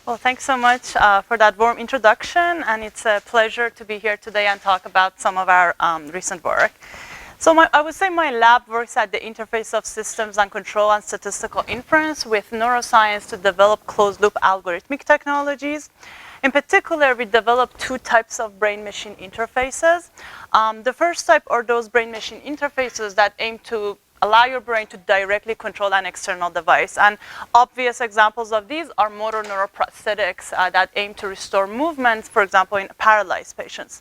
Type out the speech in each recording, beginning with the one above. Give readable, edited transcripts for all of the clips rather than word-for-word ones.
Well, thanks so much for that warm introduction, and it's a pleasure to be here today and talk about some of our recent work. So I would say my lab works at the interface of systems and control and statistical inference with neuroscience to develop closed-loop algorithmic technologies. In particular, we develop two types of brain-machine interfaces. The first type are those brain-machine interfaces that aim to allow your brain to directly control an external device. And obvious examples of these are motor neuroprosthetics that aim to restore movement, for example, in paralyzed patients.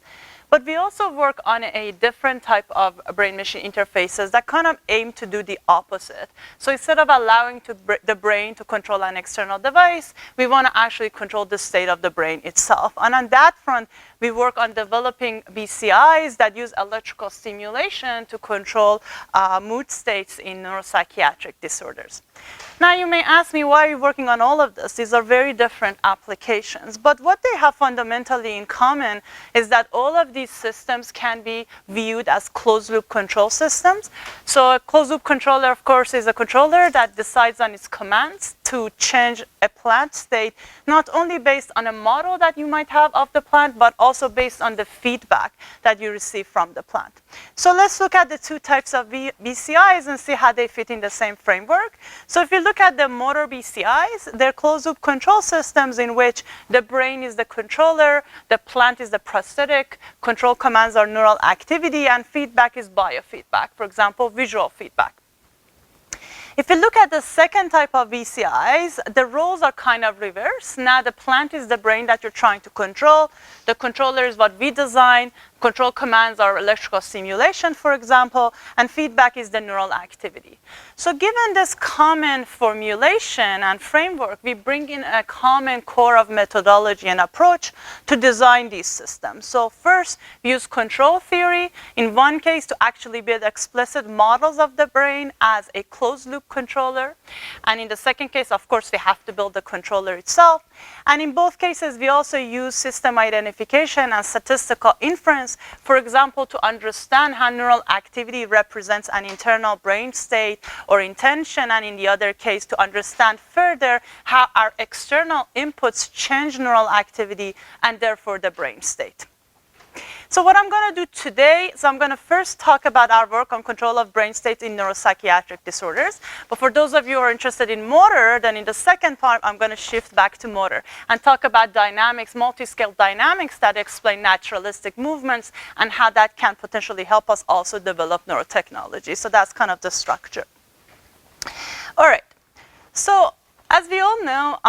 But we also work on a different type of brain-machine interfaces that kind of aim to do the opposite. So instead of allowing the brain to control an external device, we want to actually control the state of the brain itself. And on that front, we work on developing BCIs that use electrical stimulation to control mood states in neuropsychiatric disorders. Now you may ask me, why are you working on all of this? These are very different applications. But what they have fundamentally in common is that all of these systems can be viewed as closed-loop control systems. So a closed-loop controller, of course, is a controller that decides on its commands to change a plant state, not only based on a model that you might have of the plant, but also based on the feedback that you receive from the plant. So let's look at the two types of BCIs and see how they fit in the same framework. So if you look at the motor BCIs, they're closed-loop control systems in which the brain is the controller, the plant is the prosthetic, control commands are neural activity, and feedback is biofeedback, for example, visual feedback. If you look at the second type of BCIs, the roles are kind of reversed. Now the plant is the brain that you're trying to control. The controller is what we design. Control commands are electrical stimulation, for example, and feedback is the neural activity. So given this common formulation and framework, we bring in a common core of methodology and approach to design these systems. So first, we use control theory, in one case to actually build explicit models of the brain as a closed-loop controller. And in the second case, of course, we have to build the controller itself. And in both cases, we also use system identification and statistical inference, for example, to understand how neural activity represents an internal brain state or intention, and in the other case, to understand further how our external inputs change neural activity and therefore the brain state. So what I'm going to do today is I'm going to first talk about our work on control of brain states in neuropsychiatric disorders. But for those of you who are interested in motor, then in the second part, I'm going to shift back to motor and talk about dynamics, multiscale dynamics that explain naturalistic movements and how that can potentially help us also develop neurotechnology. So that's kind of the structure. All right. So as we all know,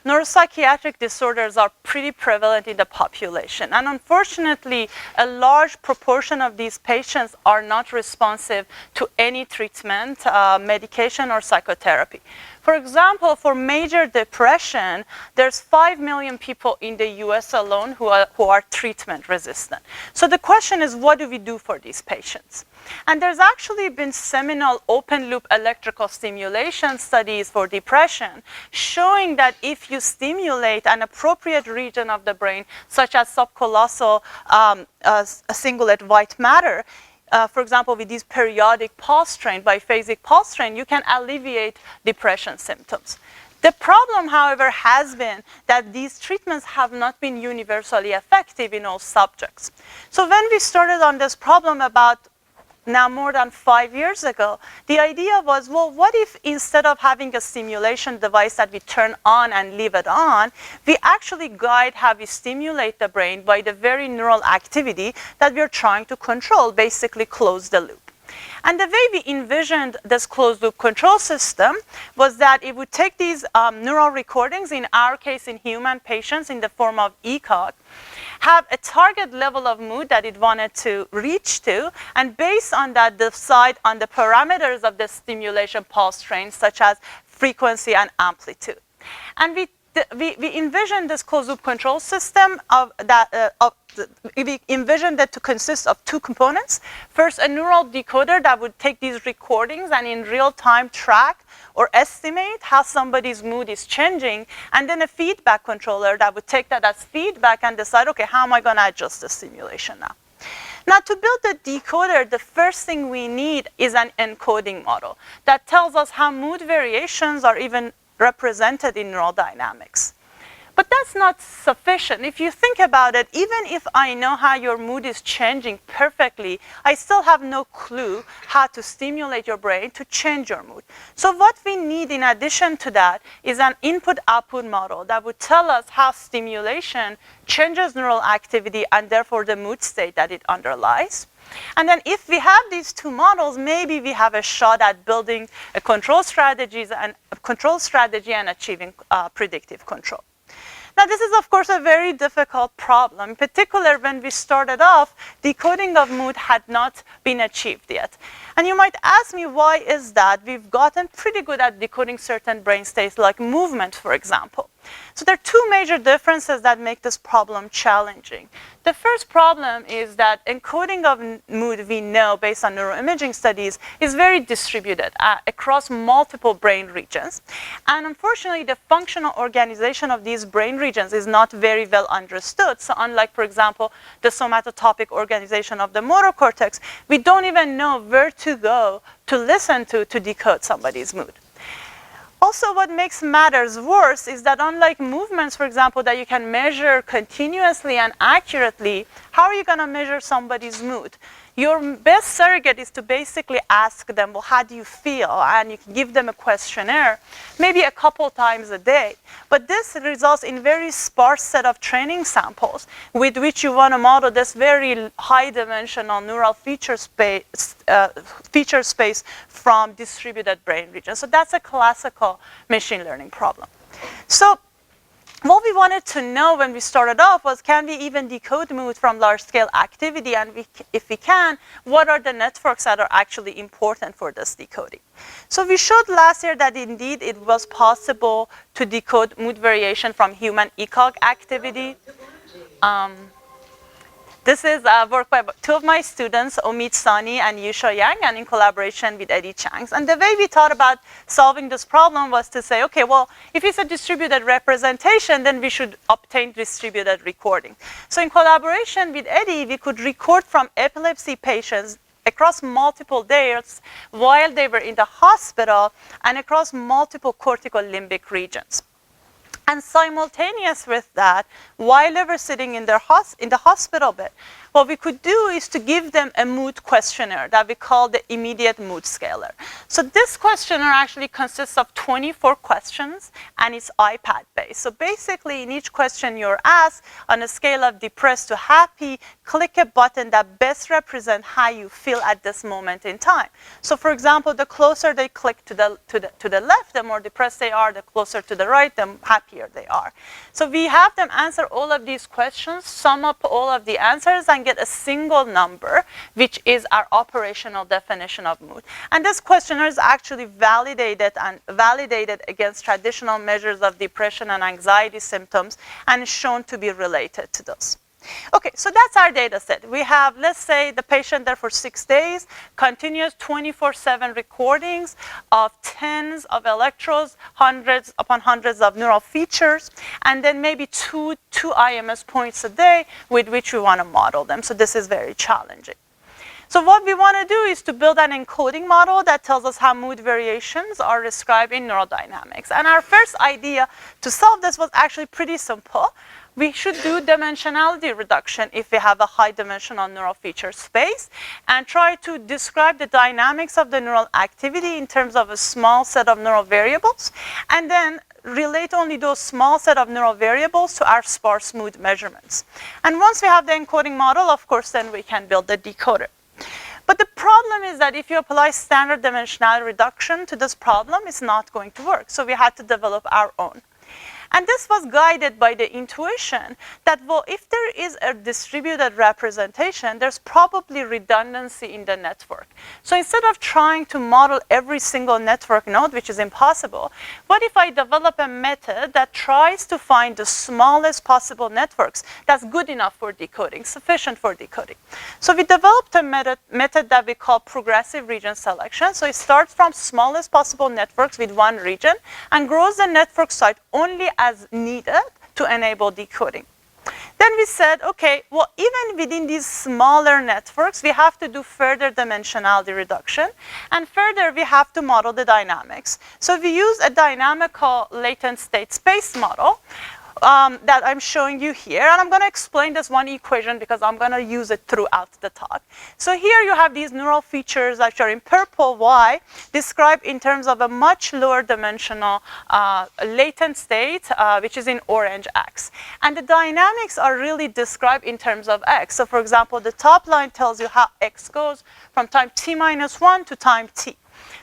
neuropsychiatric disorders are pretty prevalent in the population. And unfortunately, a large proportion of these patients are not responsive to any treatment, medication, or psychotherapy. For example, for major depression, there's 5 million people in the US alone who are treatment resistant. So the question is, what do we do for these patients? And there's actually been seminal open-loop electrical stimulation studies for depression showing that if you stimulate an appropriate region of the brain, such as subcallosal cingulate white matter, for example, with these periodic pulse train, biphasic pulse train, you can alleviate depression symptoms. The problem, however, has been that these treatments have not been universally effective in all subjects. So when we started on this problem about now more than 5 years ago, the idea was, well, what if instead of having a stimulation device that we turn on and leave it on, we actually guide how we stimulate the brain by the very neural activity that we're trying to control, basically close the loop. And the way we envisioned this closed-loop control system was that it would take these neural recordings, in our case in human patients in the form of ECOG, have a target level of mood that it wanted to reach to, and based on that, decide on the parameters of the stimulation pulse train, such as frequency and amplitude. And we envisioned this closed-loop control system we envisioned it to consist of two components. First, a neural decoder that would take these recordings and in real time track or estimate how somebody's mood is changing, and then a feedback controller that would take that as feedback and decide, okay, how am I going to adjust the stimulation now? Now, to build the decoder, the first thing we need is an encoding model that tells us how mood variations are even represented in neural dynamics. But that's not sufficient. If you think about it, even if I know how your mood is changing perfectly, I still have no clue how to stimulate your brain to change your mood. So what we need in addition to that is an input-output model that would tell us how stimulation changes neural activity and therefore the mood state that it underlies. And then if we have these two models, maybe we have a shot at building a control strategy and achieving predictive control. Now, this is, of course, a very difficult problem. In particular, when we started off, decoding of mood had not been achieved yet. And you might ask me, why is that? We've gotten pretty good at decoding certain brain states, like movement, for example. So there are two major differences that make this problem challenging. The first problem is that encoding of mood, we know, based on neuroimaging studies, is very distributed across multiple brain regions. And unfortunately, the functional organization of these brain regions is not very well understood. So unlike, for example, the somatotopic organization of the motor cortex, we don't even know where to go to listen to decode somebody's mood. Also, what makes matters worse is that unlike movements, for example, that you can measure continuously and accurately, how are you going to measure somebody's mood? Your best surrogate is to basically ask them, well, how do you feel? And you can give them a questionnaire, maybe a couple times a day. But this results in very sparse set of training samples with which you want to model this very high-dimensional neural feature space from distributed brain regions. So that's a classical machine learning problem. So what we wanted to know when we started off was, can we even decode mood from large-scale activity? And if we can, what are the networks that are actually important for this decoding? So we showed last year that indeed it was possible to decode mood variation from human ECOG activity. This is work by two of my students, Omid Sani and Yusha Yang, and in collaboration with Eddie Chang. And the way we thought about solving this problem was to say, okay, well, if it's a distributed representation, then we should obtain distributed recording. So in collaboration with Eddie, we could record from epilepsy patients across multiple days while they were in the hospital and across multiple cortical limbic regions. And simultaneous with that, while they were sitting in the hospital bed, what we could do is to give them a mood questionnaire that we call the immediate mood scaler. So this questionnaire actually consists of 24 questions, and it's iPad-based. So basically, in each question you're asked, on a scale of depressed to happy, click a button that best represents how you feel at this moment in time. So for example, the closer they click to the left, the more depressed they are. The closer to the right, the happier they are. So we have them answer all of these questions, sum up all of the answers, and get a single number, which is our operational definition of mood. And this questionnaire is actually validated against traditional measures of depression and anxiety symptoms and is shown to be related to those. Okay, so that's our data set. We have, let's say, the patient there for 6 days, continuous 24/7 recordings of tens of electrodes, hundreds upon hundreds of neural features, and then maybe two IMS points a day with which we want to model them. So this is very challenging. So what we want to do is to build an encoding model that tells us how mood variations are described in neurodynamics. And our first idea to solve this was actually pretty simple. We should do dimensionality reduction if we have a high-dimensional neural feature space and try to describe the dynamics of the neural activity in terms of a small set of neural variables, and then relate only those small set of neural variables to our sparse mood measurements. And once we have the encoding model, of course, then we can build the decoder. But the problem is that if you apply standard dimensionality reduction to this problem, it's not going to work. So we had to develop our own. And this was guided by the intuition that, well, if there is a distributed representation, there's probably redundancy in the network. So instead of trying to model every single network node, which is impossible, what if I develop a method that tries to find the smallest possible networks that's good enough for decoding, sufficient for decoding? So we developed a method that we call progressive region selection. So it starts from smallest possible networks with one region and grows the network size only as needed to enable decoding. Then we said, okay, well, even within these smaller networks, we have to do further dimensionality reduction, and further we have to model the dynamics. So we use a dynamical latent state space model, that I'm showing you here, and I'm going to explain this one equation because I'm going to use it throughout the talk. So here you have these neural features that are in purple Y, described in terms of a much lower dimensional latent state, which is in orange X. And the dynamics are really described in terms of X. So for example, the top line tells you how X goes from time t-1 to time t.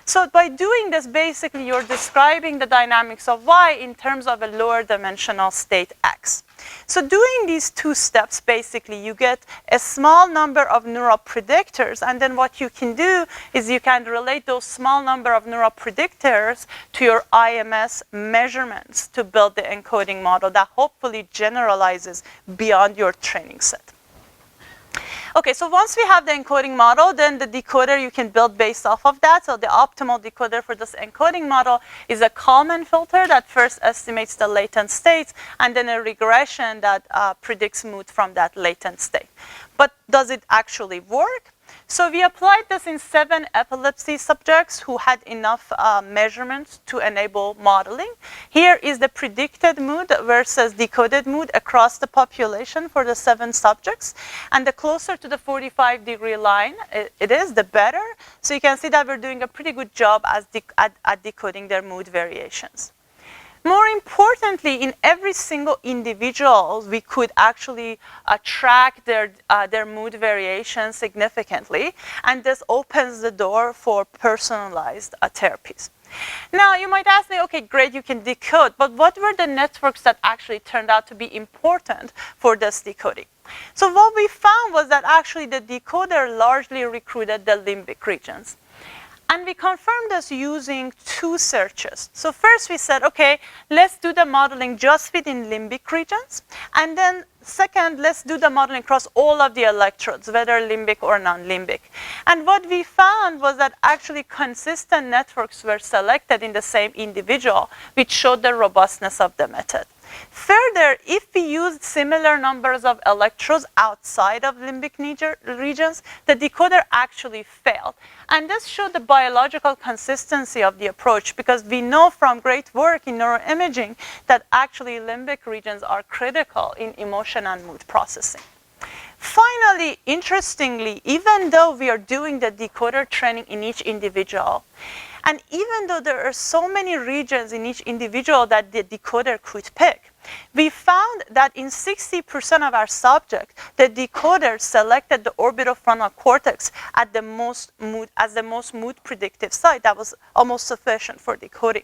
So by doing this, basically, you're describing the dynamics of Y in terms of a lower dimensional state X. So doing these two steps, basically, you get a small number of neural predictors, and then what you can do is you can relate those small number of neural predictors to your IMS measurements to build the encoding model that hopefully generalizes beyond your training set. Okay, so once we have the encoding model, then the decoder you can build based off of that. So the optimal decoder for this encoding model is a Kalman filter that first estimates the latent states, and then a regression that predicts mood from that latent state. But does it actually work? So we applied this in 7 epilepsy subjects who had enough measurements to enable modeling. Here is the predicted mood versus decoded mood across the population for the 7 subjects. And the closer to the 45-degree line it is, the better. So you can see that we're doing a pretty good job at decoding their mood variations. More importantly, in every single individual, we could actually track their mood variation significantly, and this opens the door for personalized therapies. Now, you might ask me, okay, great, you can decode, but what were the networks that actually turned out to be important for this decoding? So what we found was that actually the decoder largely recruited the limbic regions. And we confirmed this using 2 searches. So first we said, okay, let's do the modeling just within limbic regions. And then second, let's do the modeling across all of the electrodes, whether limbic or non-limbic. And what we found was that actually consistent networks were selected in the same individual, which showed the robustness of the method. Further, if we used similar numbers of electrodes outside of limbic regions, the decoder actually failed. And this showed the biological consistency of the approach, because we know from great work in neuroimaging that actually limbic regions are critical in emotion and mood processing. Finally, interestingly, even though we are doing the decoder training in each individual, and even though there are so many regions in each individual that the decoder could pick, we found that in 60% of our subjects, the decoder selected the orbitofrontal cortex as the most mood predictive site. That was almost sufficient for decoding.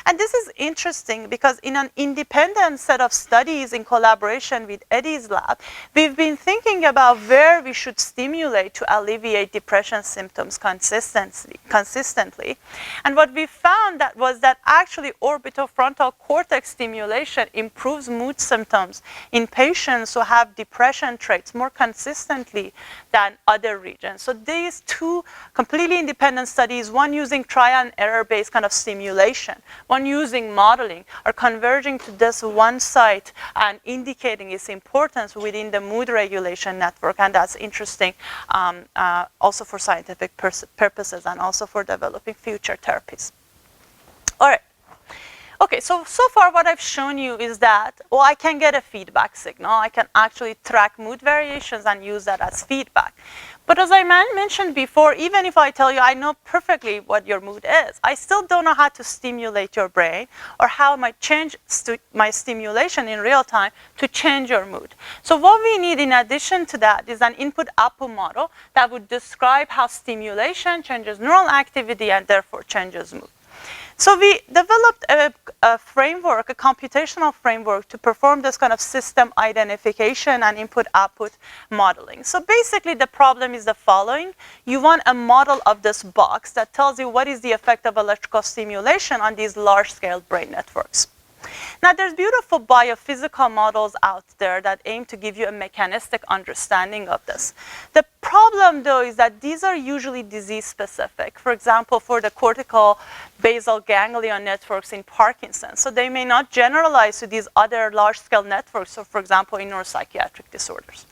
And this is interesting because in an independent set of studies in collaboration with Eddie's lab, we've been thinking about where we should stimulate to alleviate depression symptoms consistently. And what we found was that actually orbitofrontal cortex stimulation improves mood symptoms in patients who have depression traits more consistently than other regions. So these 2 completely independent studies, one using trial and error based kind of stimulation, one using modeling, are converging to this one site and indicating its importance within the mood regulation network. And that's interesting also for scientific purposes and also for developing future therapies. All right. Okay, so far what I've shown you is that, well, I can get a feedback signal. I can actually track mood variations and use that as feedback. But as I mentioned before, even if I tell you I know perfectly what your mood is, I still don't know how to stimulate your brain or how I might change my stimulation in real time to change your mood. So what we need in addition to that is an input-output model that would describe how stimulation changes neural activity and therefore changes mood. So we developed a framework, a computational framework, to perform this kind of system identification and input-output modeling. So basically the problem is the following. You want a model of this box that tells you what is the effect of electrical stimulation on these large-scale brain networks. Now, there's beautiful biophysical models out there that aim to give you a mechanistic understanding of this. The problem, though, is that these are usually disease-specific. For example, for the cortical basal ganglion networks in Parkinson's. So they may not generalize to these other large-scale networks, so for example, in neuropsychiatric disorders.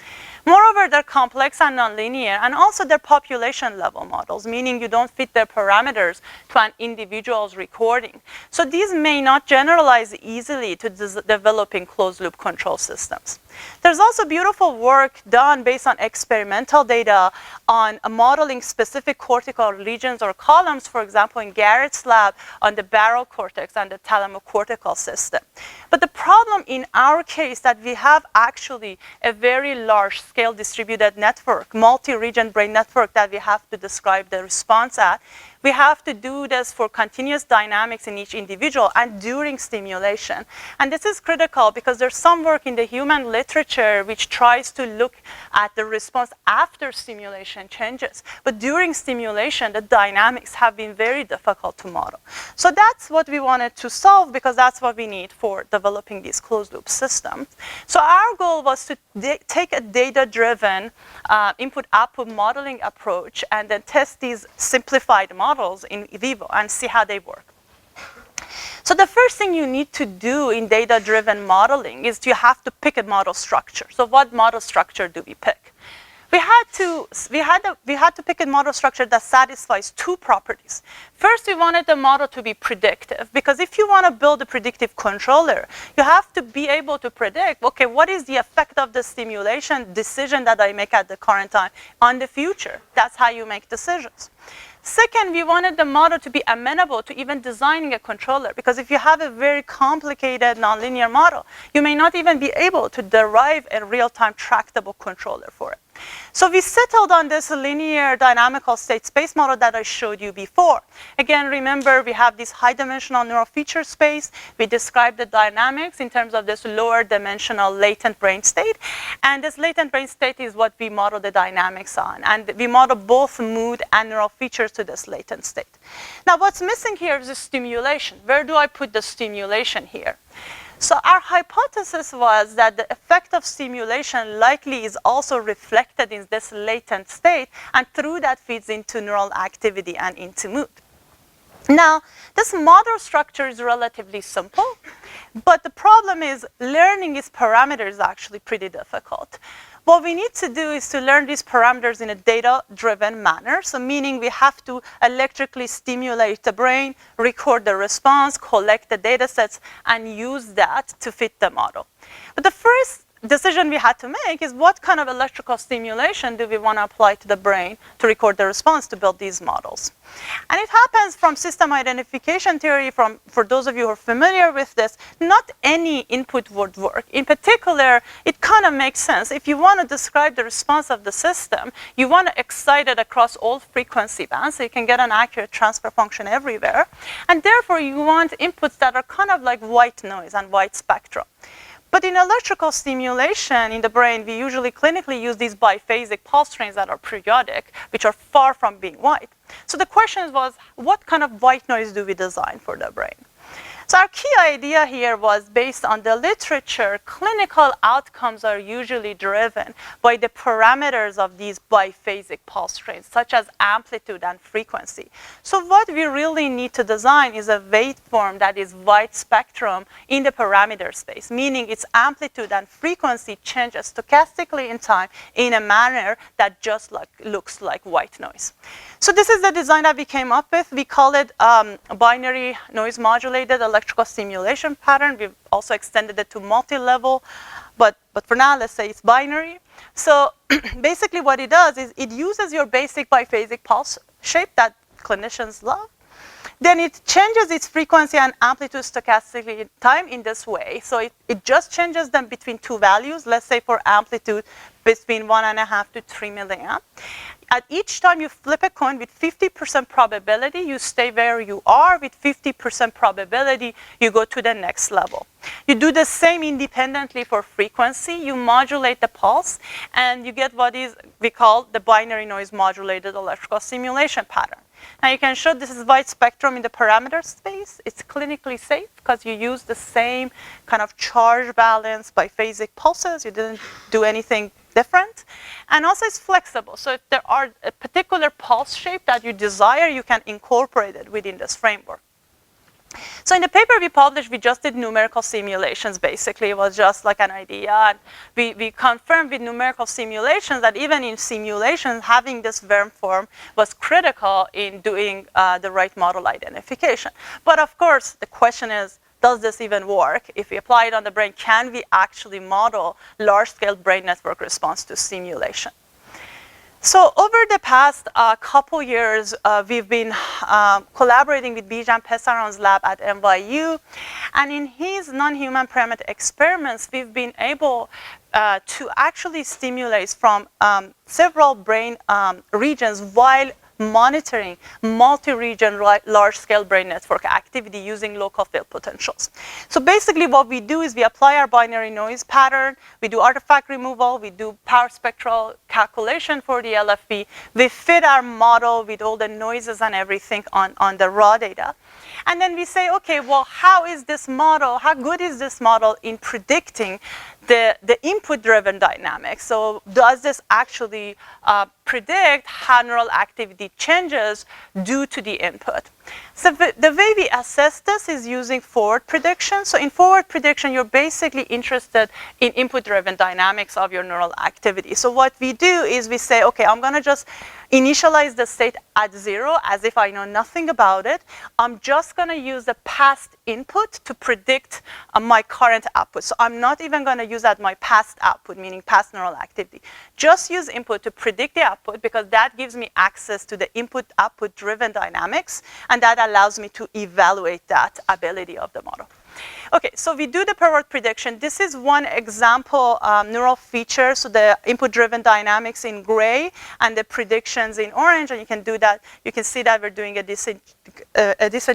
Moreover, they're complex and nonlinear, and also they're population level models, meaning you don't fit their parameters to an individual's recording. So these may not generalize easily to developing closed loop control systems. There's also beautiful work done based on experimental data on modeling specific cortical regions or columns, for example, in Garrett's lab on the barrel cortex and the thalamocortical system. But the problem in our case that we have actually a very large scale distributed network, multi-region brain network that we have to describe the response at. We have to do this for continuous dynamics in each individual and during stimulation. And this is critical because there's some work in the human literature which tries to look at the response after stimulation changes. But during stimulation, the dynamics have been very difficult to model. So that's what we wanted to solve because that's what we need for developing these closed loop systems. So our goal was to take a data-driven input-output modeling approach and then test these simplified models in vivo and see how they work. So the first thing you need to do in data-driven modeling is you have to pick a model structure. So what model structure do we pick? We had to pick a model structure that satisfies two properties. First, we wanted the model to be predictive, because if you want to build a predictive controller, you have to be able to predict, okay, what is the effect of the stimulation decision that I make at the current time on the future? That's how you make decisions. Second, we wanted the model to be amenable to even designing a controller, because if you have a very complicated nonlinear model, you may not even be able to derive a real-time tractable controller for it. So we settled on this linear dynamical state space model that I showed you before. Again, remember, we have this high-dimensional neural feature space. We described the dynamics in terms of this lower dimensional latent brain state. And this latent brain state is what we model the dynamics on. And we model both mood and neural features to this latent state. Now, what's missing here is the stimulation. Where do I put the stimulation here? So our hypothesis was that the effect of stimulation likely is also reflected in this latent state, and through that feeds into neural activity and into mood. Now, this model structure is relatively simple, but the problem is learning its parameters is actually pretty difficult. What we need to do is to learn these parameters in a data-driven manner. So meaning we have to electrically stimulate the brain, record the response, collect the data sets, and use that to fit the model. But the first decision we had to make is what kind of electrical stimulation do we want to apply to the brain to record the response to build these models. And it happens from system identification theory, for those of you who are familiar with this, not any input would work. In particular, it kind of makes sense. If you want to describe the response of the system, you want to excite it across all frequency bands so you can get an accurate transfer function everywhere. And therefore, you want inputs that are kind of like white noise and white spectrum. But in electrical stimulation in the brain, we usually clinically use these biphasic pulse trains that are periodic, which are far from being white. So the question was, what kind of white noise do we design for the brain? So our key idea here was based on the literature. Clinical outcomes are usually driven by the parameters of these biphasic pulse trains, such as amplitude and frequency. So what we really need to design is a waveform that is wide spectrum in the parameter space, meaning its amplitude and frequency changes stochastically in time in a manner that just looks like white noise. So this is the design that we came up with. We call it binary noise modulated electrical stimulation pattern. We've also extended it to multi-level, but for now, let's say it's binary. So basically what it does is it uses your basic biphasic pulse shape that clinicians love. Then it changes its frequency and amplitude stochastically in time in this way. So it just changes them between two values. Let's say for amplitude between 1.5 to 3 milliamp. At each time you flip a coin with 50% probability, you stay where you are. With 50% probability, you go to the next level. You do the same independently for frequency. You modulate the pulse, and you get what we call the binary noise modulated electrical stimulation pattern. Now you can show this is wide spectrum in the parameter space. It's clinically safe because you use the same kind of charge balance biphasic pulses. You didn't do anything different. And also it's flexible. So if there are a particular pulse shape that you desire, you can incorporate it within this framework. So in the paper we published, we just did numerical simulations, basically. It was just like an idea. And we confirmed with numerical simulations that even in simulations, having this worm form was critical in doing the right model identification. But of course, the question is, does this even work? If we apply it on the brain, can we actually model large-scale brain network response to stimulation? So over the past couple years, we've been collaborating with Bijan Pesaron's lab at NYU. And in his non-human primate experiments, we've been able to actually stimulate from several brain regions while monitoring multi-region large-scale brain network activity using local field potentials. So basically what we do is we apply our binary noise pattern, we do artifact removal, we do power spectral calculation for the LFP, we fit our model with all the noises and everything on the raw data. And then we say, okay, well, how is this model, how good is this model in predicting the input-driven dynamics? So does this actually predict how neural activity changes due to the input? So the way we assess this is using forward prediction. So in forward prediction, you're basically interested in input-driven dynamics of your neural activity. So what we do is we say, okay, I'm going to just initialize the state at 0 as if I know nothing about it. I'm just going to use the past input to predict my current output. So I'm not even going to use that my past output, meaning past neural activity. Just use input to predict the output because that gives me access to the input-output driven dynamics, and that allows me to evaluate that ability of the model. Okay, so we do the forward prediction. This is one example neural feature. So the input-driven dynamics in gray and the predictions in orange, and you can do that. You can see that we're doing a decent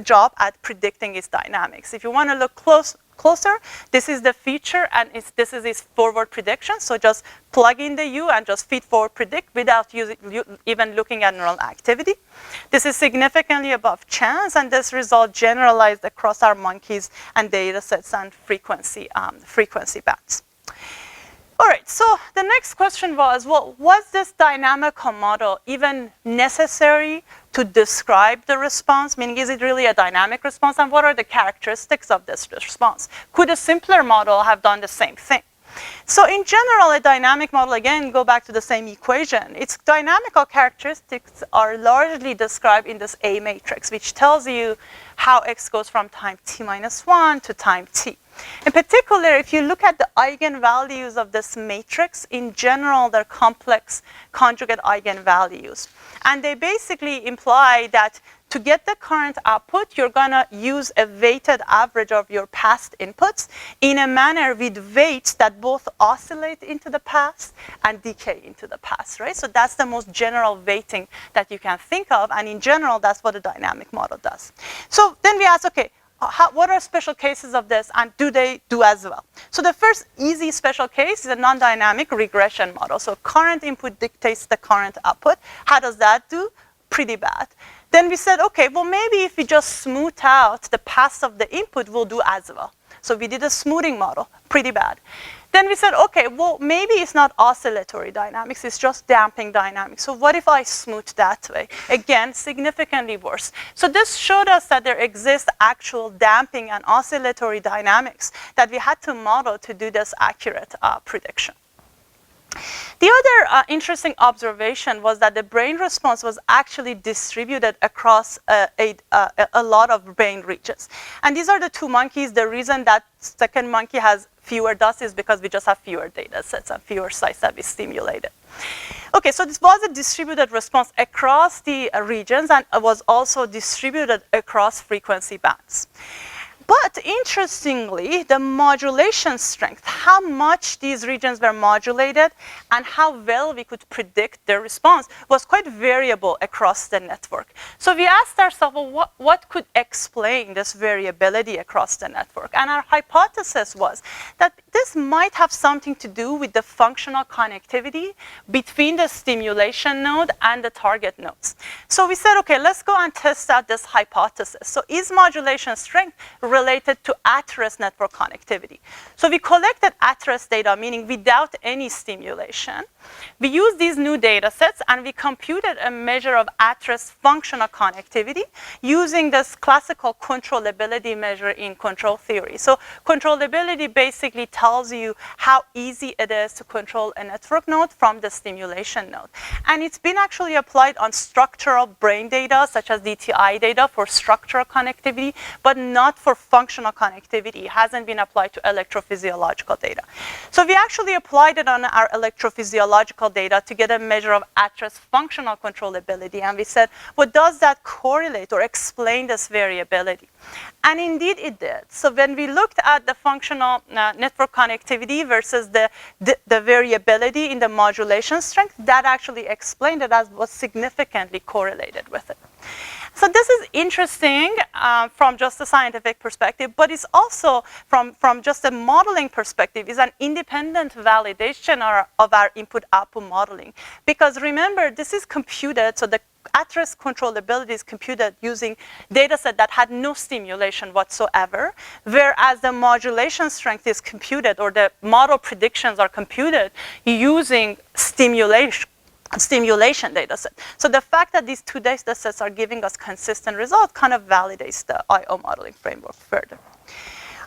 job at predicting its dynamics. If you want to look closer, this is the feature, and this is its forward prediction. So just plug in the U and just feed forward predict without even looking at neural activity. This is significantly above chance, and this result generalized across our monkeys and data sets and frequency bands. All right, so the next question was, well, was this dynamical model even necessary to describe the response? Meaning, is it really a dynamic response? And what are the characteristics of this response? Could a simpler model have done the same thing? So in general, a dynamic model, again, go back to the same equation. Its dynamical characteristics are largely described in this A matrix, which tells you how x goes from time t-1 to time t. In particular, if you look at the eigenvalues of this matrix, in general, they're complex conjugate eigenvalues. And they basically imply that to get the current output, you're going to use a weighted average of your past inputs in a manner with weights that both oscillate into the past and decay into the past, right? So that's the most general weighting that you can think of. And in general, that's what a dynamic model does. So then we ask, okay, what are special cases of this, and do they do as well? So the first easy special case is a non-dynamic regression model. So current input dictates the current output. How does that do? Pretty bad. Then we said, okay, well, maybe if we just smooth out the past of the input, we'll do as well. So we did a smoothing model, pretty bad. Then we said, okay, well, maybe it's not oscillatory dynamics, it's just damping dynamics. So what if I smooth that way? Again, significantly worse. So this showed us that there exists actual damping and oscillatory dynamics that we had to model to do this accurate prediction. The other interesting observation was that the brain response was actually distributed across a lot of brain regions. And these are the two monkeys. The reason that second monkey has fewer dots is because we just have fewer data sets and fewer sites that we stimulated. Okay, so this was a distributed response across the regions, and it was also distributed across frequency bands. But interestingly, the modulation strength, how much these regions were modulated and how well we could predict their response, was quite variable across the network. So we asked ourselves, well, what could explain this variability across the network? And our hypothesis was that this might have something to do with the functional connectivity between the stimulation node and the target nodes. So we said, okay, let's go and test out this hypothesis. So is modulation strength related to at-rest network connectivity? So we collected at-rest data, meaning without any stimulation. We used these new data sets and we computed a measure of at-rest functional connectivity using this classical controllability measure in control theory. So controllability basically tells you how easy it is to control a network node from the stimulation node. And it's been actually applied on structural brain data, such as DTI data for structural connectivity, but not for functional connectivity. It hasn't been applied to electrophysiological data. So we actually applied it on our electrophysiological data to get a measure of at-rest functional controllability. And we said, well, does that correlate or explain this variability? And indeed it did. So when we looked at the functional network connectivity versus the variability in the modulation strength, that actually explained it as was significantly correlated with it. So this is interesting from just a scientific perspective, but it's also from just a modeling perspective, is an independent validation of our input-output modeling. Because remember, this is computed, so the at-rest controllability is computed using data set that had no stimulation whatsoever, whereas the modulation strength is computed, or the model predictions are computed using stimulation data set. So the fact that these two data sets are giving us consistent results kind of validates the IO modeling framework further.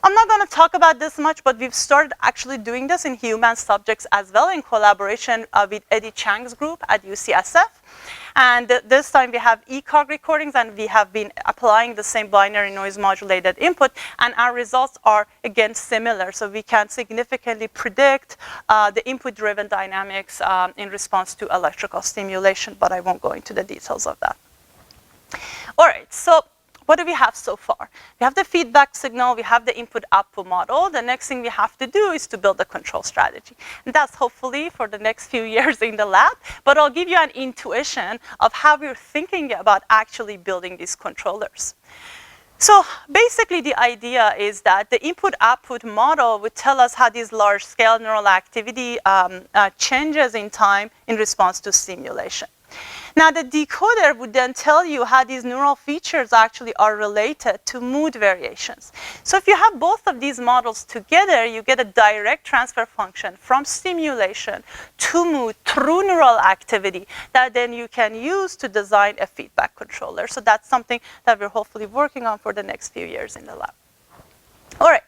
I'm not going to talk about this much, but we've started actually doing this in human subjects as well in collaboration with Eddie Chang's group at UCSF. And this time we have ECOG recordings, and we have been applying the same binary noise modulated input, and our results are again similar. So we can significantly predict the input driven dynamics in response to electrical stimulation, but I won't go into the details of that. All right, so what do we have so far? We have the feedback signal, we have the input-output model. The next thing we have to do is to build a control strategy. And that's hopefully for the next few years in the lab, but I'll give you an intuition of how we're thinking about actually building these controllers. So basically the idea is that the input-output model would tell us how these large-scale neural activity changes in time in response to stimulation. Now the decoder would then tell you how these neural features actually are related to mood variations. So if you have both of these models together, you get a direct transfer function from stimulation to mood through neural activity that then you can use to design a feedback controller. So that's something that we're hopefully working on for the next few years in the lab. All right.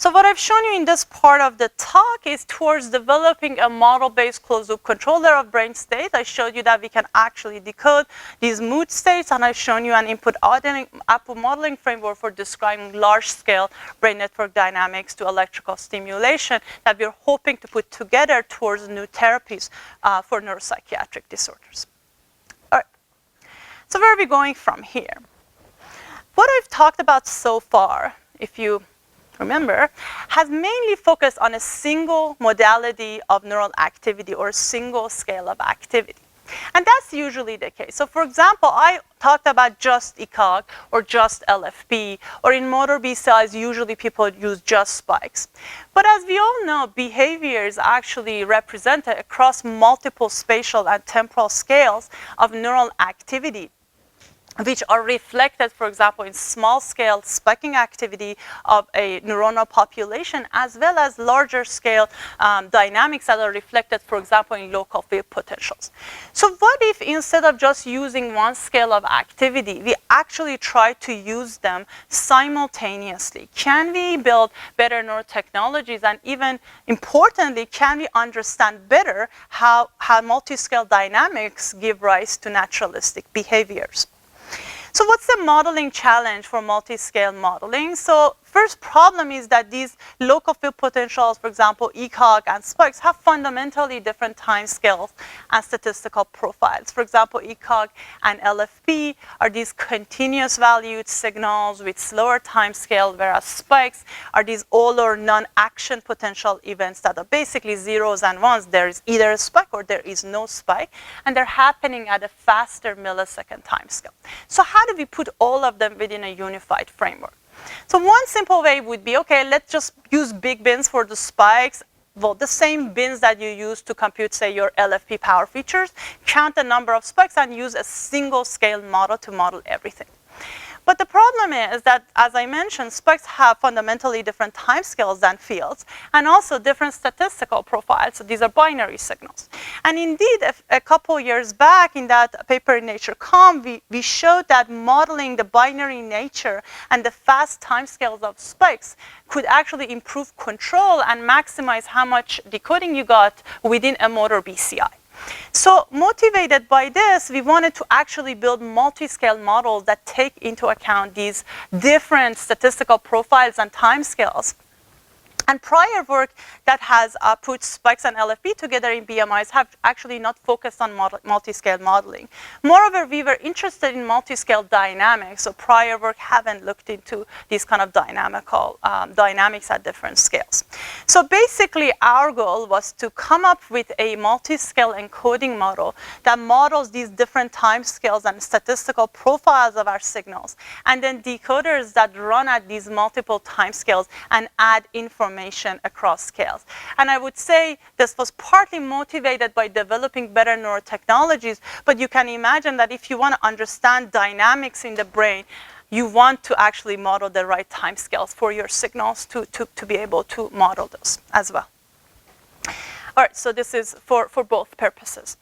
So what I've shown you in this part of the talk is towards developing a model-based closed-loop controller of brain state. I showed you that we can actually decode these mood states, and I've shown you an input-output modeling framework for describing large-scale brain network dynamics to electrical stimulation that we're hoping to put together towards new therapies for neuropsychiatric disorders. All right. So where are we going from here? What I've talked about so far, if you remember, has mainly focused on a single modality of neural activity or a single scale of activity. And that's usually the case. So for example, I talked about just ECOG or just LFP, or in motor BCIs, usually people use just spikes. But as we all know, behavior is actually represented across multiple spatial and temporal scales of neural activity, which are reflected, for example, in small-scale spiking activity of a neuronal population, as well as larger-scale dynamics that are reflected, for example, in local field potentials. So what if instead of just using one scale of activity, we actually try to use them simultaneously? Can we build better neural technologies, and even importantly, can we understand better how multiscale dynamics give rise to naturalistic behaviors? So what's the modeling challenge for multiscale modeling? So first problem is that these local field potentials, for example, ECOG and spikes, have fundamentally different time scales and statistical profiles. For example, ECOG and LFP are these continuous valued signals with slower time scale, whereas spikes are these all or none action potential events that are basically zeros and ones. There is either a spike or there is no spike, and they're happening at a faster millisecond time scale. So how do we put all of them within a unified framework? So one simple way would be, okay, let's just use big bins for the spikes. Well, the same bins that you use to compute, say, your LFP power features, count the number of spikes and use a single scale model to model everything. But the problem is that, as I mentioned, spikes have fundamentally different timescales than fields, and also different statistical profiles. So these are binary signals. And indeed, a couple years back in that paper in Nature Com, we showed that modeling the binary nature and the fast timescales of spikes could actually improve control and maximize how much decoding you got within a motor BCI. So motivated by this, we wanted to actually build multi-scale models that take into account these different statistical profiles and timescales. And prior work that has put spikes and LFP together in BMIs have actually not focused on multi-scale modeling. Moreover, we were interested in multi-scale dynamics, so prior work haven't looked into these kind of dynamics at different scales. So basically, our goal was to come up with a multi-scale encoding model that models these different time scales and statistical profiles of our signals, and then decoders that run at these multiple time scales and add information across scales. And I would say this was partly motivated by developing better neurotechnologies, but you can imagine that if you want to understand dynamics in the brain, you want to actually model the right timescales for your signals to be able to model those as well. All right, so this is for both purposes.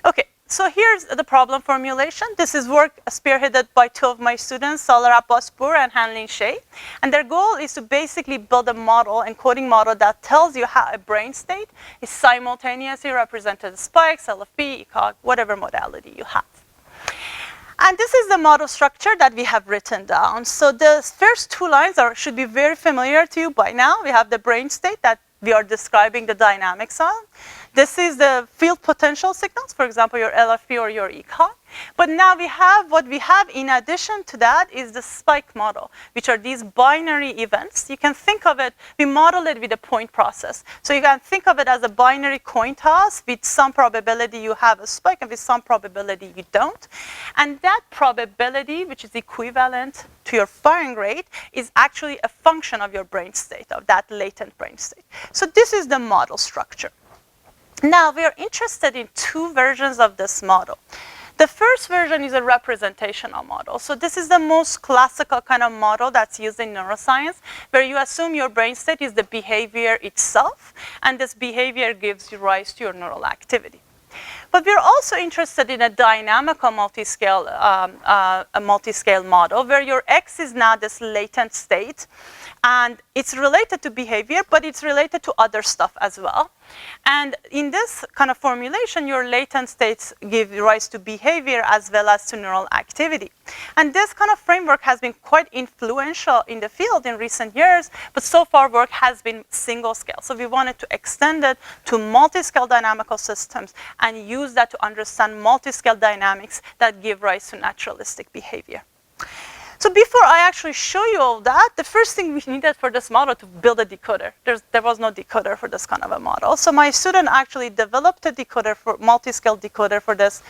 Okay. So here's the problem formulation. This is work spearheaded by two of my students, Salar Abbaspour and Hanlin Shea. And their goal is to basically build a model, encoding model, that tells you how a brain state is simultaneously represented as spikes, LFP, ECOG, whatever modality you have. And this is the model structure that we have written down. So the first two lines should be very familiar to you by now. We have the brain state that we are describing the dynamics on. This is the field potential signals, for example, your LFP or your ECOG. But now what we have in addition to that is the spike model, which are these binary events. You can think of it, we model it with a point process. So you can think of it as a binary coin toss. With some probability you have a spike, and with some probability you don't. And that probability, which is equivalent to your firing rate, is actually a function of your brain state, of that latent brain state. So this is the model structure. Now, we are interested in two versions of this model. The first version is a representational model. So this is the most classical kind of model that's used in neuroscience, where you assume your brain state is the behavior itself, and this behavior gives rise to your neural activity. But we're also interested in a dynamical multiscale model, where your X is now this latent state, and it's related to behavior, but it's related to other stuff as well. And in this kind of formulation, your latent states give rise to behavior as well as to neural activity. And this kind of framework has been quite influential in the field in recent years, but so far work has been single scale. So we wanted to extend it to multi-scale dynamical systems and use that to understand multi-scale dynamics that give rise to naturalistic behavior. So before I actually show you all that, the first thing we needed for this model to build a decoder. There was no decoder for this kind of a model. So my student actually developed a decoder, for multi-scale decoder for this.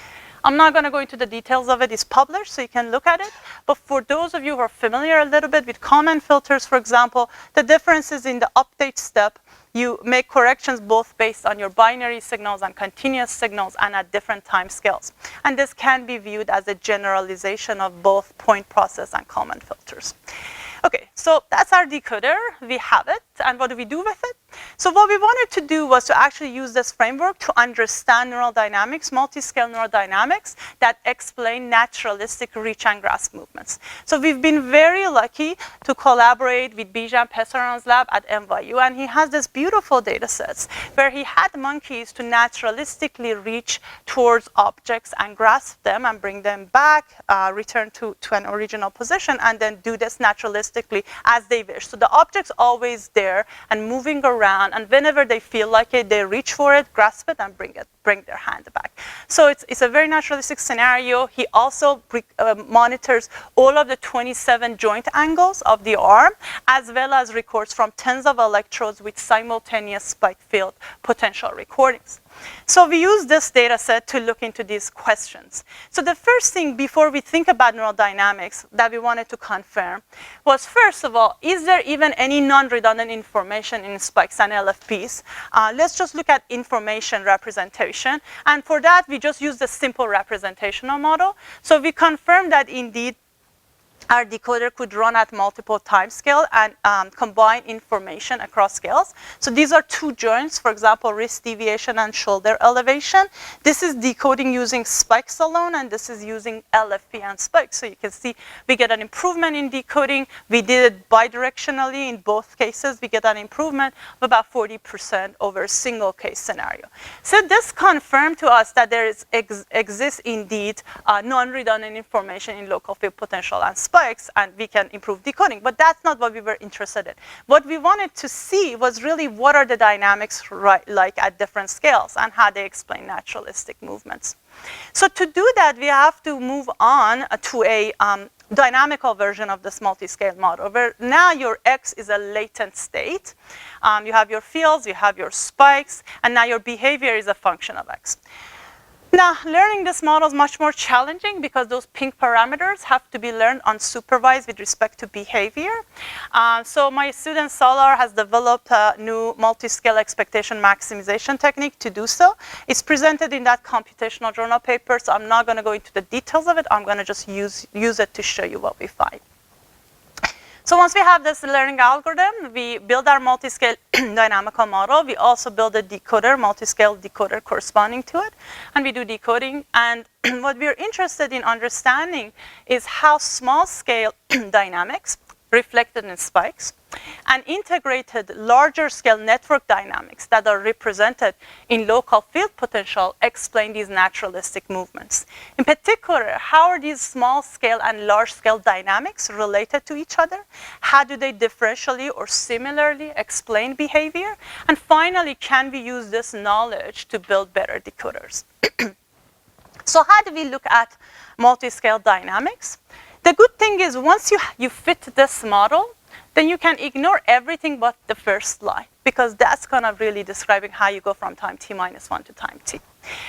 I'm not going to go into the details of it. It's published, so you can look at it. But for those of you who are familiar a little bit with Kalman filters, for example, the difference is in the update step. You make corrections both based on your binary signals and continuous signals and at different time scales. And this can be viewed as a generalization of both point process and Kalman filters. Okay, so that's our decoder. We have it. And what do we do with it? So what we wanted to do was to actually use this framework to understand neural dynamics, multi-scale neural dynamics that explain naturalistic reach and grasp movements. So we've been very lucky to collaborate with Bijan Pesaran's lab at NYU, and he has this beautiful data sets where he had monkeys to naturalistically reach towards objects and grasp them and bring them back, return to an original position, and then do this naturalistically as they wish. So the object's always there and moving around, and whenever they feel like it, they reach for it, grasp it, and bring their hand back. So it's a very naturalistic scenario. He also monitors all of the 27 joint angles of the arm, as well as records from tens of electrodes with simultaneous spike field potential recordings. So we use this data set to look into these questions. So the first thing before we think about neural dynamics that we wanted to confirm was, first of all, is there even any non-redundant information in spikes and LFPs? Let's just look at information representation. And for that, we just use the simple representational model. So we confirmed that indeed our decoder could run at multiple time scale and combine information across scales. So these are two joints, for example, wrist deviation and shoulder elevation. This is decoding using spikes alone, and this is using LFP and spikes. So you can see we get an improvement in decoding. We did it bidirectionally. In both cases, we get an improvement of about 40% over a single case scenario. So this confirmed to us that there exists indeed non-redundant information in local field potential and spikes, and we can improve decoding. But that's not what we were interested in. What we wanted to see was really what are the dynamics like at different scales and how they explain naturalistic movements. So to do that, we have to move on to a dynamical version of this multiscale model, where now your X is a latent state. You have your fields, you have your spikes, and now your behavior is a function of X. Now, learning this model is much more challenging because those pink parameters have to be learned unsupervised with respect to behavior. So my student Salar has developed a new multiscale expectation maximization technique to do so. It's presented in that computational journal paper, so I'm not going to go into the details of it. I'm going to just use it to show you what we find. So once we have this learning algorithm, we build our multiscale dynamical model. We also build a decoder, multiscale decoder corresponding to it, and we do decoding. And what we're interested in understanding is how small scale dynamics reflected in spikes and integrated larger scale network dynamics that are represented in local field potential explain these naturalistic movements. In particular, how are these small scale and large scale dynamics related to each other? How do they differentially or similarly explain behavior? And finally, can we use this knowledge to build better decoders? So how do we look at multiscale dynamics? The good thing is once you fit this model, then you can ignore everything but the first line, because that's kind of really describing how you go from time t minus 1 to time t.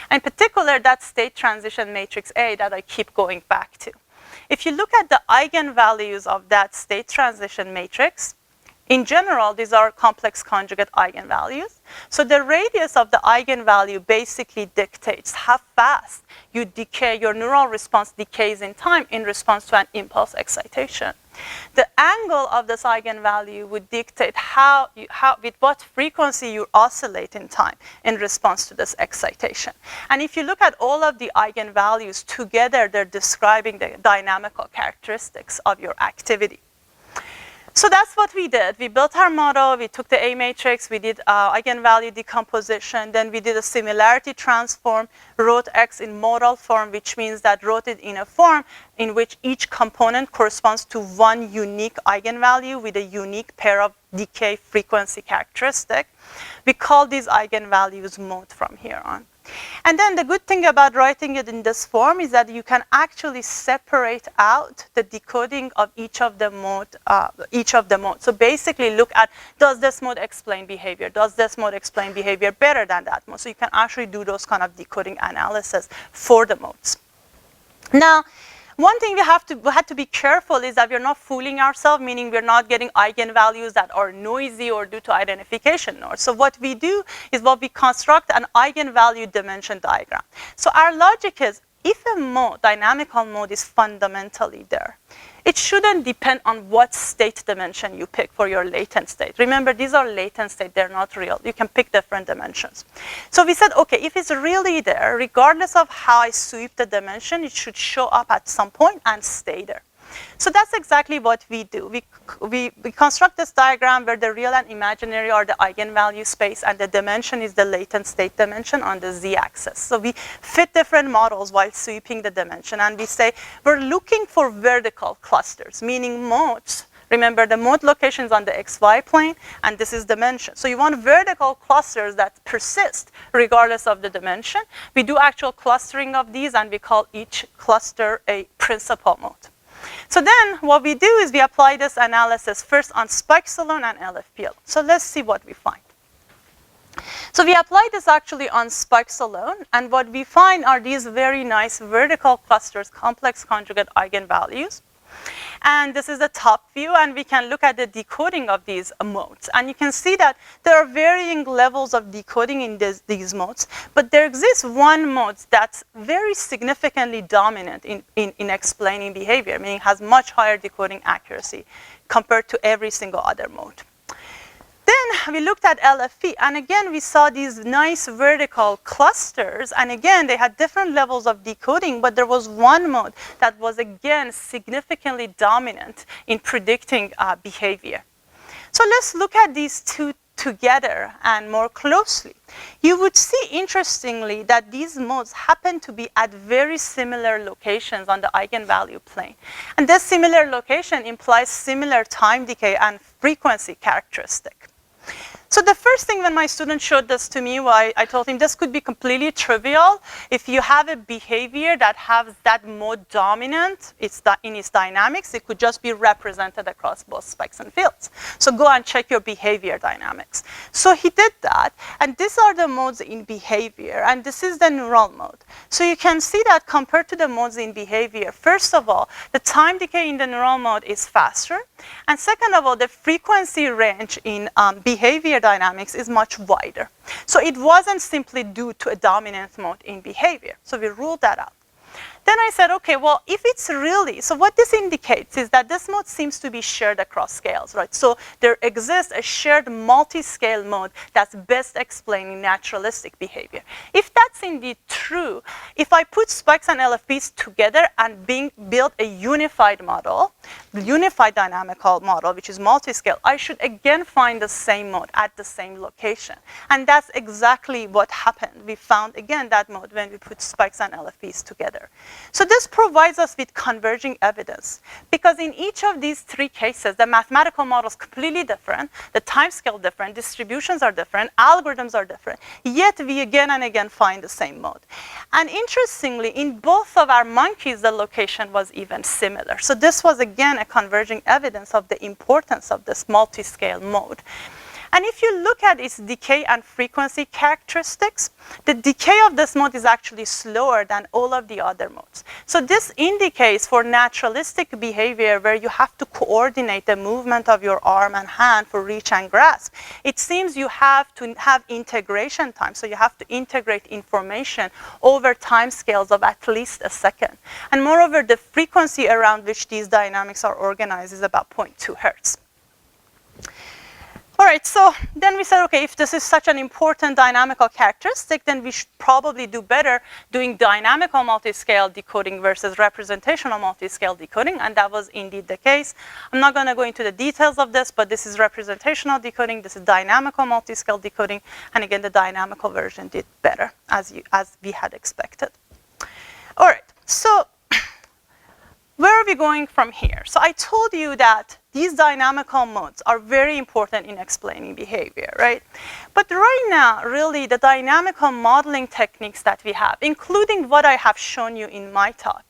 In particular, that state transition matrix A that I keep going back to. If you look at the eigenvalues of that state transition matrix, in general, these are complex conjugate eigenvalues. So the radius of the eigenvalue basically dictates how fast you decay, your neural response decays in time in response to an impulse excitation. The angle of this eigenvalue would dictate with what frequency you oscillate in time in response to this excitation. And if you look at all of the eigenvalues together, they're describing the dynamical characteristics of your activity. So that's what we did. We built our model, we took the A matrix, we did eigenvalue decomposition, then we did a similarity transform, wrote X in modal form, which means that wrote it in a form in which each component corresponds to one unique eigenvalue with a unique pair of decay frequency characteristic. We call these eigenvalues mode from here on. And then the good thing about writing it in this form is that you can actually separate out the decoding of each of the modes. So basically look at, does this mode explain behavior? Does this mode explain behavior better than that mode? So you can actually do those kind of decoding analysis for the modes. Now, one thing we had to be careful is that we're not fooling ourselves, meaning we're not getting eigenvalues that are noisy or due to identification noise. So what we do is we construct an eigenvalue dimension diagram. So our logic is, if a mode, dynamical mode, is fundamentally there, it shouldn't depend on what state dimension you pick for your latent state. Remember, these are latent state, they're not real. You can pick different dimensions. So we said, okay, if it's really there, regardless of how I sweep the dimension, it should show up at some point and stay there. So that's exactly what we do. We construct this diagram where the real and imaginary are the eigenvalue space, and the dimension is the latent state dimension on the z-axis. So we fit different models while sweeping the dimension, and we say we're looking for vertical clusters, meaning modes. Remember, the mode location is on the xy plane, and this is dimension. So you want vertical clusters that persist regardless of the dimension. We do actual clustering of these, and we call each cluster a principal mode. So then what we do is we apply this analysis first on spikes alone and LFP alone. So let's see what we find. So we apply this actually on spikes alone, and what we find are these very nice vertical clusters, complex conjugate eigenvalues. And this is the top view, and we can look at the decoding of these modes. And you can see that there are varying levels of decoding in these modes, but there exists one mode that's very significantly dominant in explaining behavior, meaning has much higher decoding accuracy compared to every single other mode. Then we looked at LFE, and again we saw these nice vertical clusters, and again they had different levels of decoding, but there was one mode that was again significantly dominant in predicting behavior. So let's look at these two together and more closely. You would see, interestingly, that these modes happen to be at very similar locations on the eigenvalue plane. And this similar location implies similar time decay and frequency characteristic. So the first thing when my student showed this to me, I told him this could be completely trivial. If you have a behavior that has that mode dominant in its dynamics, it could just be represented across both specks and fields. So go and check your behavior dynamics. So he did that, and these are the modes in behavior, and this is the neural mode. So you can see that compared to the modes in behavior, first of all, the time decay in the neural mode is faster, and second of all, the frequency range in behavior dynamics is much wider. So it wasn't simply due to a dominant mode in behavior. So we ruled that out. Then I said, okay, well, if it's really, so what this indicates is that this mode seems to be shared across scales, right? So there exists a shared multiscale mode that's best explaining naturalistic behavior. If that's indeed true, if I put spikes and LFPs together and build a unified model, the unified dynamical model, which is multiscale, I should again find the same mode at the same location. And that's exactly what happened. We found again that mode when we put spikes and LFPs together. So this provides us with converging evidence, because in each of these three cases, the mathematical model is completely different, the timescale different, distributions are different, algorithms are different, yet we again and again find the same mode. And interestingly, in both of our monkeys, the location was even similar. So this was again a converging evidence of the importance of this multiscale mode. And if you look at its decay and frequency characteristics, the decay of this mode is actually slower than all of the other modes. So this indicates for naturalistic behavior where you have to coordinate the movement of your arm and hand for reach and grasp, it seems you have to have integration time. So you have to integrate information over time scales of at least a second. And moreover, the frequency around which these dynamics are organized is about 0.2 hertz. All right, so then we said, okay, if this is such an important dynamical characteristic, then we should probably do better doing dynamical multiscale decoding versus representational multiscale decoding, and that was indeed the case. I'm not going to go into the details of this, but this is representational decoding, this is dynamical multiscale decoding, and again, the dynamical version did better, as we had expected. All right, so where are we going from here? So I told you that these dynamical modes are very important in explaining behavior, right? But right now, really, the dynamical modeling techniques that we have, including what I have shown you in my talk,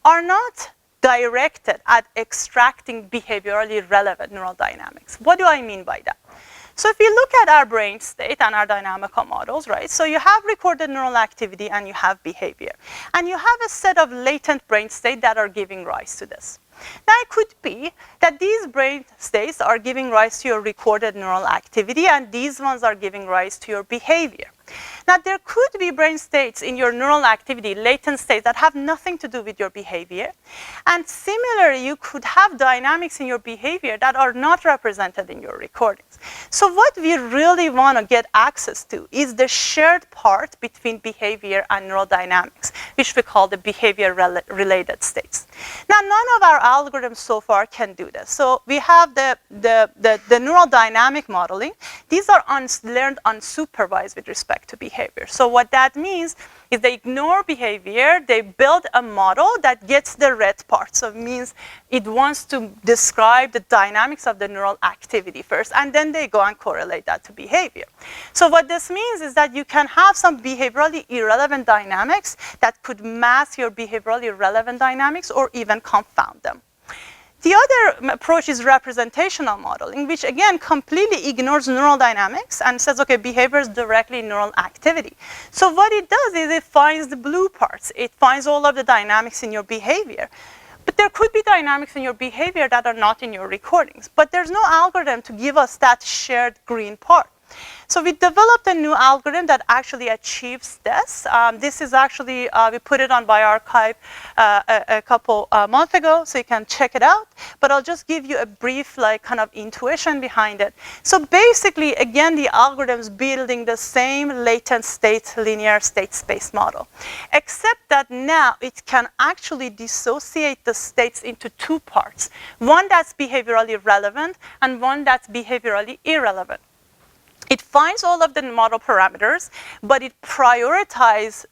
are not directed at extracting behaviorally relevant neural dynamics. What do I mean by that? So if you look at our brain state and our dynamical models, right? So you have recorded neural activity and you have behavior. And you have a set of latent brain states that are giving rise to this. Now, it could be that these brain states are giving rise to your recorded neural activity and these ones are giving rise to your behavior. Now, there could be brain states in your neural activity, latent states, that have nothing to do with your behavior. And similarly, you could have dynamics in your behavior that are not represented in your recordings. So what we really want to get access to is the shared part between behavior and neural dynamics, which we call the behavior-related states. Now, none of our algorithms so far can do this. So we have the neural dynamic modeling. These are learned unsupervised with respect to behavior. So what that means is they ignore behavior, they build a model that gets the red part. So it means it wants to describe the dynamics of the neural activity first, and then they go and correlate that to behavior. So what this means is that you can have some behaviorally irrelevant dynamics that could mask your behaviorally relevant dynamics or even confound them. The other approach is representational modeling, which again completely ignores neural dynamics and says, okay, behavior is directly neural activity. So what it does is it finds the blue parts. It finds all of the dynamics in your behavior. But there could be dynamics in your behavior that are not in your recordings. But there's no algorithm to give us that shared green part. So we developed a new algorithm that actually achieves this. This is actually, we put it on bioRxiv a couple months ago, so you can check it out. But I'll just give you a brief kind of intuition behind it. So basically, again, the algorithm is building the same latent state linear state space model, except that now it can actually dissociate the states into two parts. One that's behaviorally relevant and one that's behaviorally irrelevant. It finds all of the model parameters, but it prioritizes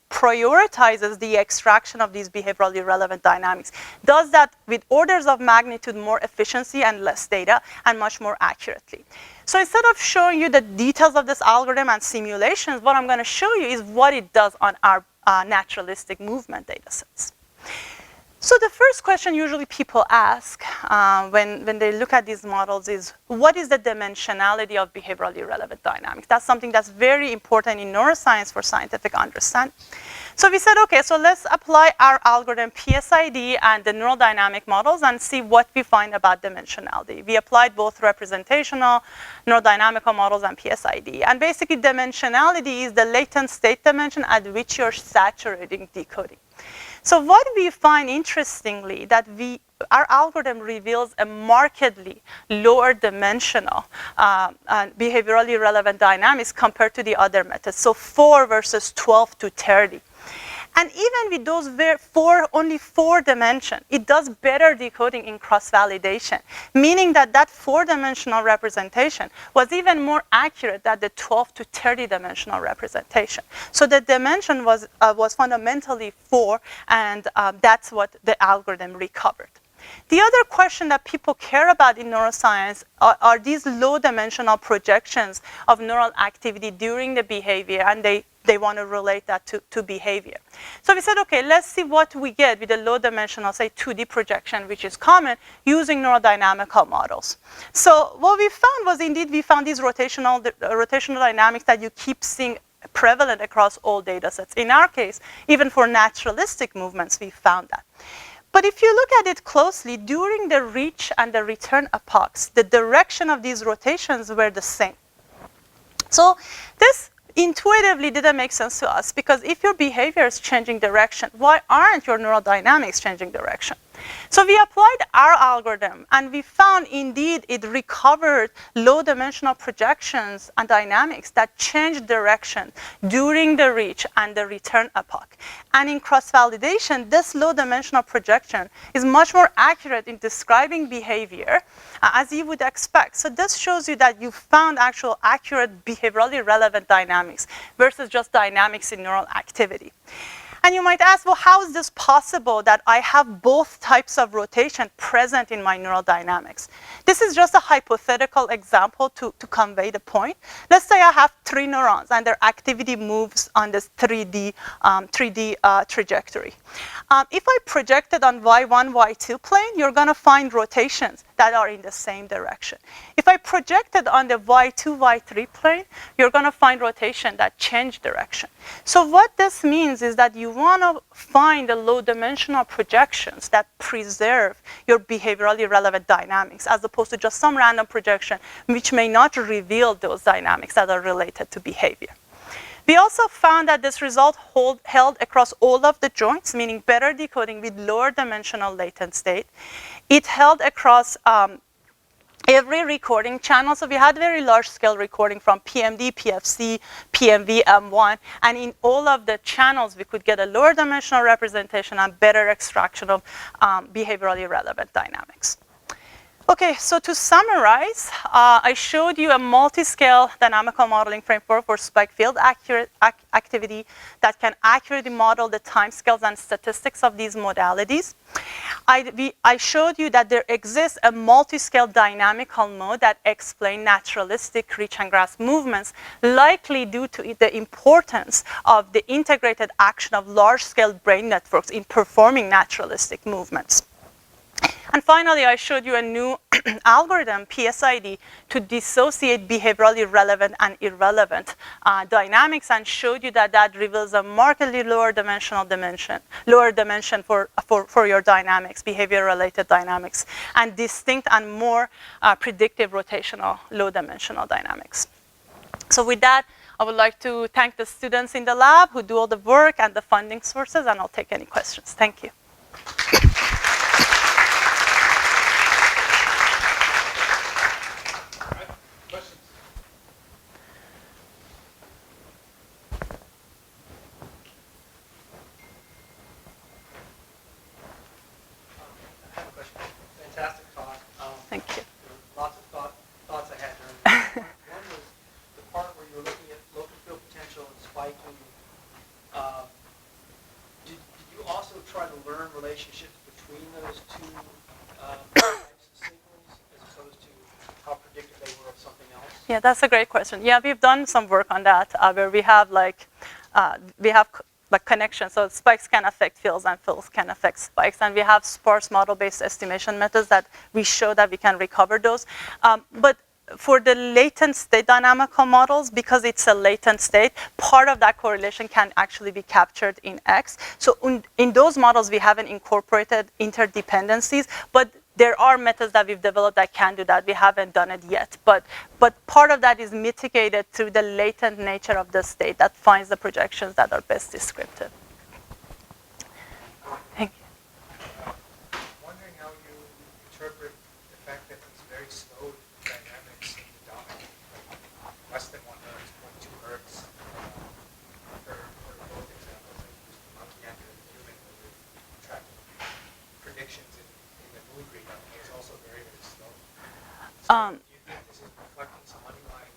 the extraction of these behaviorally relevant dynamics. Does that with orders of magnitude more efficiency and less data and much more accurately. So instead of showing you the details of this algorithm and simulations, what I'm going to show you is what it does on our naturalistic movement data sets. So the first question usually people ask when they look at these models is, what is the dimensionality of behaviorally relevant dynamics? That's something that's very important in neuroscience for scientific understanding. So we said, okay, so let's apply our algorithm PSID and the neural dynamic models and see what we find about dimensionality. We applied both representational, neurodynamical models and PSID. And basically dimensionality is the latent state dimension at which you're saturating decoding. So what we find interestingly that our algorithm reveals a markedly lower dimensional behaviorally relevant dynamics compared to the other methods. So 4 versus 12 to 30. And even with those only 4 dimension, it does better decoding in cross-validation, meaning that 4-dimensional representation was even more accurate than the 12 to 30-dimensional representation. So the dimension was fundamentally 4, and that's what the algorithm recovered. The other question that people care about in neuroscience are these low-dimensional projections of neural activity during the behavior, and they want to relate that to behavior. So we said, okay, let's see what we get with a low-dimensional, say, 2D projection, which is common, using neurodynamical models. So what we found was, indeed, we found these rotational dynamics that you keep seeing prevalent across all data sets. In our case, even for naturalistic movements, we found that. But if you look at it closely, during the reach and the return epochs, the direction of these rotations were the same. So this intuitively didn't make sense to us, because if your behavior is changing direction, why aren't your neural dynamics changing direction? So we applied our algorithm, and we found indeed it recovered low-dimensional projections and dynamics that changed direction during the reach and the return epoch. And in cross-validation, this low-dimensional projection is much more accurate in describing behavior, as you would expect. So this shows you that you found actual accurate behaviorally relevant dynamics versus just dynamics in neural activity. And you might ask, well, how is this possible that I have both types of rotation present in my neural dynamics? This is just a hypothetical example to convey the point. Let's say I have 3 neurons and their activity moves on this 3D trajectory. If I project it on y1, y2 plane, you're going to find rotations that are in the same direction. If I project it on the y2, y3 plane, you're going to find rotation that change direction. So what this means is that you want to find the low-dimensional projections that preserve your behaviorally relevant dynamics, as opposed to just some random projection which may not reveal those dynamics that are related to behavior. We also found that this result held across all of the joints, meaning better decoding with lower dimensional latent state. It held across every recording channel. So we had very large scale recording from PMD, PFC, PMV, M1. And in all of the channels, we could get a lower dimensional representation and better extraction of behaviorally relevant dynamics. Okay, so to summarize, I showed you a multiscale dynamical modeling framework for spike field activity that can accurately model the timescales and statistics of these modalities. I showed you that there exists a multiscale dynamical mode that explains naturalistic reach and grasp movements, likely due to the importance of the integrated action of large-scale brain networks in performing naturalistic movements. And finally, I showed you a new algorithm, PSID, to dissociate behaviorally relevant and irrelevant dynamics, and showed you that that reveals a markedly lower dimension for your dynamics, behavior-related dynamics, and distinct and more predictive rotational low-dimensional dynamics. So with that, I would like to thank the students in the lab who do all the work and the funding sources, and I'll take any questions. Thank you. Fantastic talk. Thank you. Lots of thoughts I had during that. One was the part where you were looking at local field potential and spiking. Did you also try to learn relationships between those two types of signals as opposed to how predictive they were of something else? Yeah, that's a great question. Yeah, we've done some work on that where we have like connections. So spikes can affect fields and fields can affect spikes. And we have sparse model-based estimation methods that we show that we can recover those. But for the latent state dynamical models, because it's a latent state, part of that correlation can actually be captured in X. So in those models, we haven't incorporated interdependencies, but there are methods that we've developed that can do that. We haven't done it yet, but part of that is mitigated through the latent nature of the state that finds the projections that are best descriptive. Thank you. Wondering how you interpret the fact that it's very slow dynamics in the domain, like less than 1 hertz, 0.2 hertz, for both examples. I used the monkey and the human when we're tracking predictions in the mood readout. It's also very, very slow. So do you think this is reflecting some underlying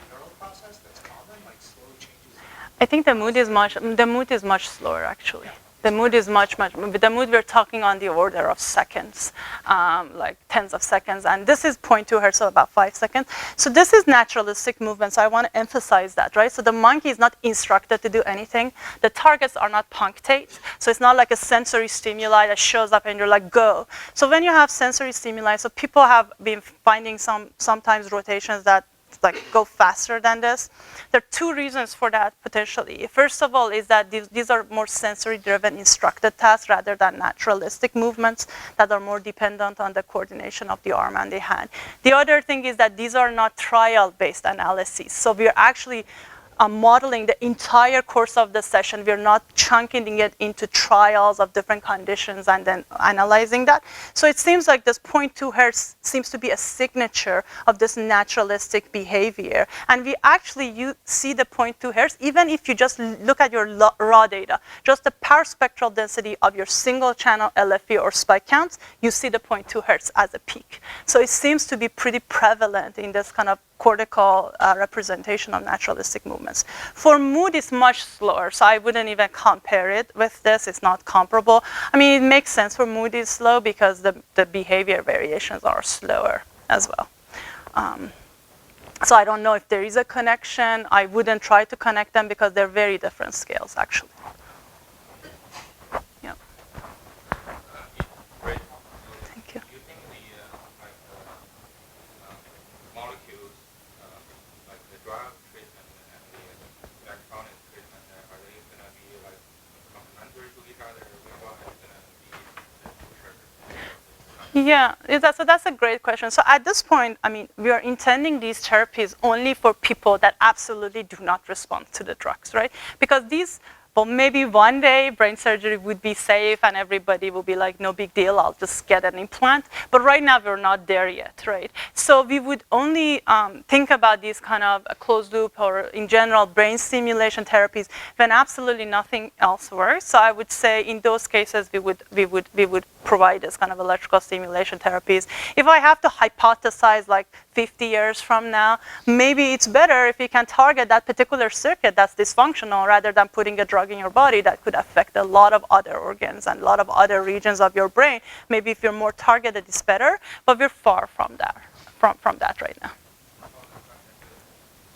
neural process that's common, like slow changes? I think the mood is much slower actually. The mood is much, the mood we're talking on the order of seconds, like tens of seconds. And this is 0.2 hertz, so about 5 seconds. So this is naturalistic movement. So I want to emphasize that, right? So the monkey is not instructed to do anything. The targets are not punctate. So it's not like a sensory stimuli that shows up and you're like, go. So when you have sensory stimuli, so people have been finding sometimes rotations that like go faster than this. There are two reasons for that potentially. First of all is that these are more sensory driven instructed tasks rather than naturalistic movements that are more dependent on the coordination of the arm and the hand. The other thing is that these are not trial based analyses. So we're actually modeling the entire course of the session. We're not chunking it into trials of different conditions and then analyzing that. So it seems like this 0.2 hertz seems to be a signature of this naturalistic behavior. And we actually see the 0.2 hertz, even if you just look at your raw data, just the power spectral density of your single channel LFE or spike counts, you see the 0.2 hertz as a peak. So it seems to be pretty prevalent in this kind of cortical representation of naturalistic movements. For mood, it's much slower, so I wouldn't even compare it with this. It's not comparable. I mean, it makes sense for mood is slow because the behavior variations are slower as well. So I don't know if there is a connection. I wouldn't try to connect them because they're very different scales, actually. Yeah. Great. Thank you. Do you think the molecules, like the drug treatment and the electronic treatment, are they going to be like complementary to each other? Which one is going to be the future? Yeah, so that's a great question. So at this point, I mean, we are intending these therapies only for people that absolutely do not respond to the drugs, right? Because well, maybe one day brain surgery would be safe and everybody will be like, no big deal, I'll just get an implant. But right now we're not there yet, right? So we would only think about these kind of closed loop or in general brain stimulation therapies when absolutely nothing else works. So I would say in those cases we would provide this kind of electrical stimulation therapies. If I have to hypothesize like 50 years from now, maybe it's better if you can target that particular circuit that's dysfunctional rather than putting a drug in your body that could affect a lot of other organs and a lot of other regions of your brain. Maybe if you're more targeted, it's better, but we're far from that, from that right now.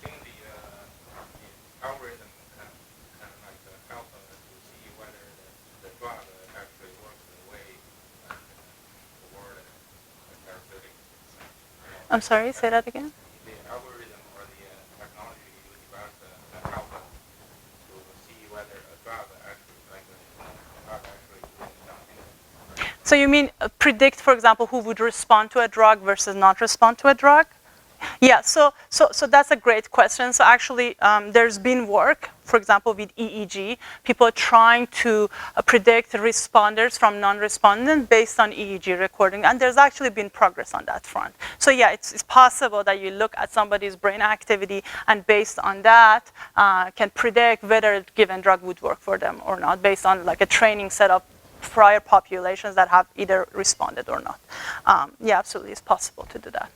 Seeing the algorithm kind of like help to see whether the drug actually works the way I'm sorry, say that again? The algorithm or the technology you developed that help us to see whether a drug actually, like a drug actually doing something. So you mean predict, for example, who would respond to a drug versus not respond to a drug? Yeah, so that's a great question. So actually, there's been work, for example, with EEG, people trying to predict responders from non-respondent based on EEG recording, and there's actually been progress on that front. So yeah, it's possible that you look at somebody's brain activity, and based on that, can predict whether a given drug would work for them or not, based on like a training set of prior populations that have either responded or not. Yeah, absolutely, it's possible to do that.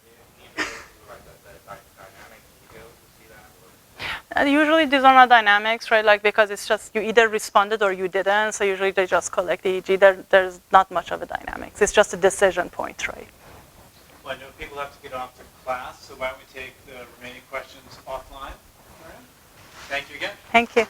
Usually these are not dynamics, right? Like because it's just you either responded or you didn't. So usually they just collect EEG. There's not much of a dynamics. It's just a decision point, right? Well, I know people have to get off to class, so why don't we take the remaining questions offline? All right. Thank you again. Thank you.